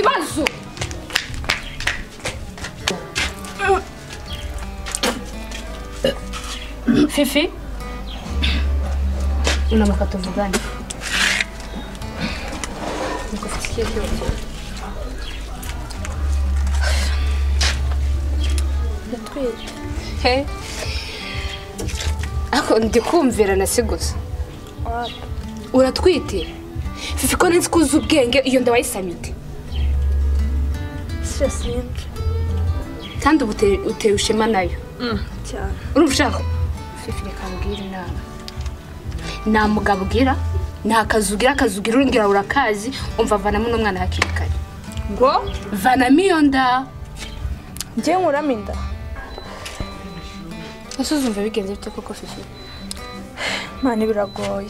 kibazo. Fifi, inama katuvugane. Nikufikirie kidogo. He? Ako ndikumvira na sigusa. Uratwite? Fifi ko nzi kuza ubwenge iyo nda wayisamite. Sesinde. Kandi uteye ushema nayo. Cyane. Urumva Fifi reka mbwira inama. Nta mugabo ugira, nta kazugira uringira urakazi, umva vanamo n'umwana hakiri kare. Ngo vanamo iyo nda. Ngiye nkuraminda. Ese uzumva bigenze bite koko Fifi? Mane biragoye.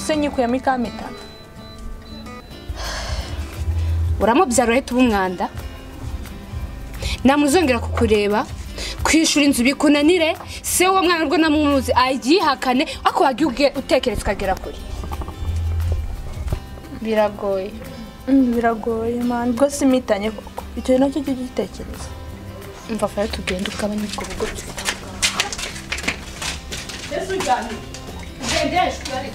Se nyikuyemo ikamita. Uramubyara uhita umwanda. Namuzongera kukureba. Kwishura inzu bikunanire se wo mwana rwo namumuzi agihakane ako wagiye utekereza kagera kuri. Biragoye. Biragoye man gose imitanye koko. Icyo nacyo cyo gitekereza. Umva fara tugenda ukabanya ubwo rugo. Yesu cyane. Gendesha kare.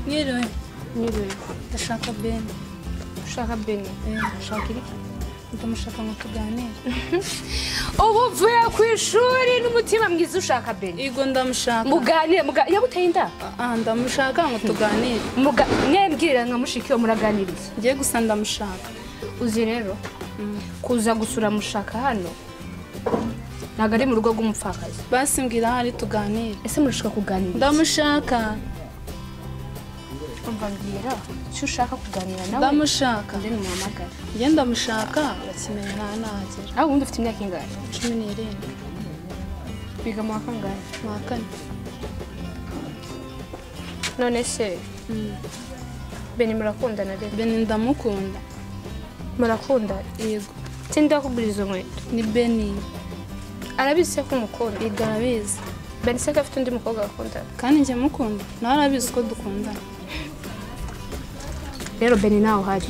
Nyiriwe. Ndashaka Ben. Ushaka Ben? Ushaka iki? Ndamushaka ngo tuganire. Ubu vuye ku ishuri n'umutima mwiza ushaka Ben. Igo ndamushaka. Muganire yaguteye inda? Ndamushaka ngo tuganire. Mwembwirira nka mushiki yo muraganiriza. Ngiye gusa ndamushaka. Uzi rero kuza gusura mushaka hano. Ntago ari mu rugo rw'umupfakazi. Basi mbwira hari tuganire. Ese murashaka kuganira? Ndamushaka. Umva mbwira cyo ushaka kuganira nawe. Ndamushaka. Ndi muhamagara. Ngiye ndamushaka bakeneye ntanagera. Aho undi ufite imyaka ingahe? 17. Biga mu kangahe? Mu 4. None se Ben murakundana rero? Ben ndamukunda. Murakunda? Yego. Tinda kuguriza nkweto. Ni Beni. Arabizi ko mukunda. Yego arabizi. Ben se afite undi mukobwa akunda. Kandi njye mukunda. Nawe arabizi ko dukundana. Rero Ben nawe hari.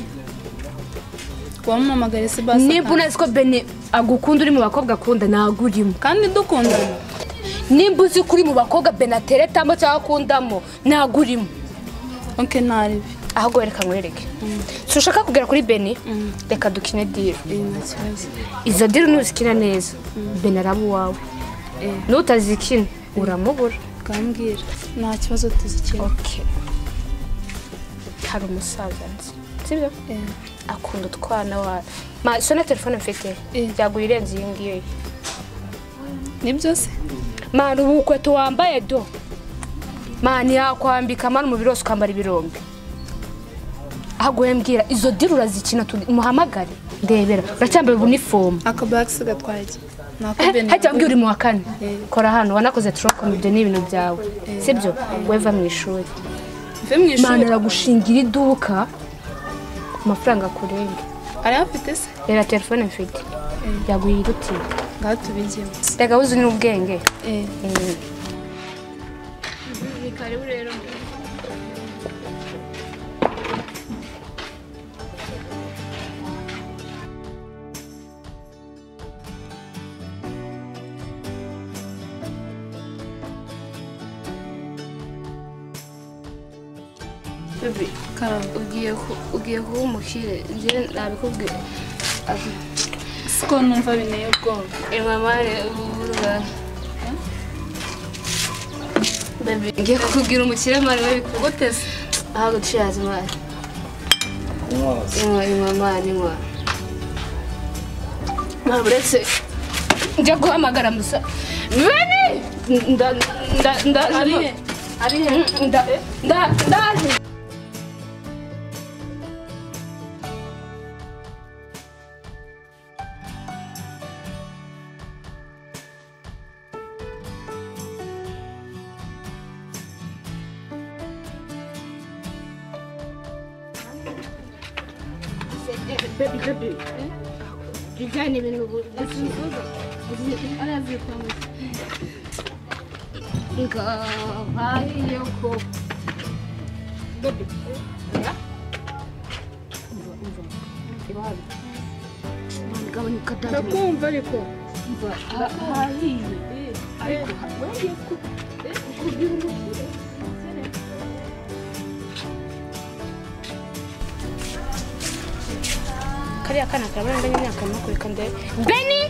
Wamamagare se basi. Niba unazi ko Ben agukunda uri mu bakobwa akunda nagurimo. Kandi dukundana. Nimba uzi kuri mu bakobwa Ben ateretamo cyangwa akundamo nagurimo. Okay naribi. Ahubwo reka nkwereke. Si ushaka kugera kuri Ben? Reka dukine deal. Izo deal nuzikina neza. Ben arabu wawe. Nutazikina uramubura. Kambwira. Nta kibazo tuzikina. Okay. Hari umusaza nzi. Sibyo? Akunda utwana wa. Ma sona telefone mfite. Byaguye irenze iyi ngiyi. Nibyo se? Mani ubukweto wambaye do. Mani yakwambika mani mu birose ukambara ibirombe. Ahaguye mbwira izo deal urazikina muhamagare. Ndebera. Uracyambaye uniform. Akabox gatwaye. Nako Ben. Hajya mbwira mu wa kane. Kora hano wanakoze troco mu byo n'ibintu byawe. Sibyo? Weva mu ishuri. Mana aragushingira iduka amafaranga kurenge. Ari afite se? Era telefone mfite. Yaguye iruti. Ngaho tubigemo. Rega uzi n'ubwenge. Ni karibu rero. Baby, ugiye kuba umukire. Nje nabikubwiye. Siko numva bineye ubwoba. Mama uruga. Baby, ngiye kukubwira umukire mari babikugoteza. Aha gutshaza mari. Mama ni mwa. Mabretse. Nje guhamagara musa. Beni! Ari. baby. Bijyanye ibintu gusuzuza. Arabyita ngo Gapapu koko. Baby. Ya? Umva. Ibaye. Mugabanya kadari. ndakumva ariko Umva. Harahiye. Ariko wagiye kubwira umusore. Kariya kana karabanga imyaka makumyabiri. Beni!